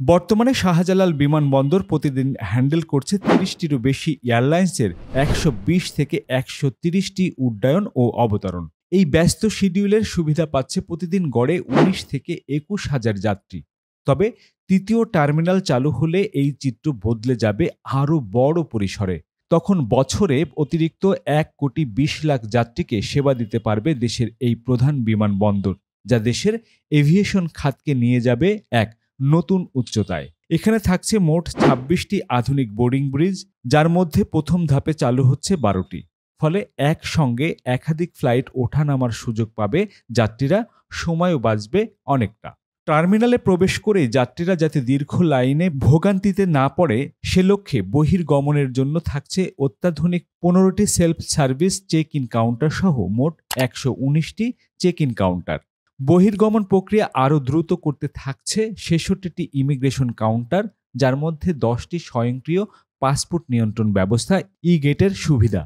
বর্তমানে শাহজালাল বিমানবন্দর প্রতিদিন হ্যান্ডেল করছে ৩০টিরও বেশি এয়ারলাইন্সের ১২০ থেকে ১৩০টি উড্ডয়ন ও অবতরণ। এই ব্যস্ত শিডিউলের সুবিধা পাচ্ছে প্রতিদিন গড়ে ১৯ থেকে ২১ হাজার যাত্রী। তবে তৃতীয় টার্মিনাল চালু হলে এই চিত্র বদলে যাবে আরও বড় পরিসরে। তখন বছরে অতিরিক্ত ১,২০,০০,০০০ যাত্রীকে সেবা দিতে পারবে দেশের এই প্রধান বিমানবন্দর, যা দেশের এভিয়েশন খাতকে নিয়ে যাবে এক নতুন উচ্চতায়। এখানে থাকছে মোট ২৬টি আধুনিক বোর্ডিং ব্রিজ, যার মধ্যে প্রথম ধাপে চালু হচ্ছে ১২টি। ফলে একসঙ্গে একাধিক ফ্লাইট ওঠানামার সুযোগ পাবে যাত্রীরা, সময়ও বাঁচবে অনেকটা। টার্মিনালে প্রবেশ করে যাত্রীরা যাতে দীর্ঘ লাইনে ভোগান্তিতে না পড়ে, সে লক্ষ্যে বহির্গমনের জন্য থাকছে অত্যাধুনিক ১৫টি self service check in counter সহ মোট ১১৯টি চেক ইন কাউন্টার। বহির্গমন প্রক্রিয়া আরও দ্রুত করতে থাকছে ৬৬টি ইমিগ্রেশন কাউন্টার, যার মধ্যে ১০টি স্বয়ংক্রিয় পাসপোর্ট নিয়ন্ত্রণ ব্যবস্থা ই গেটের সুবিধা।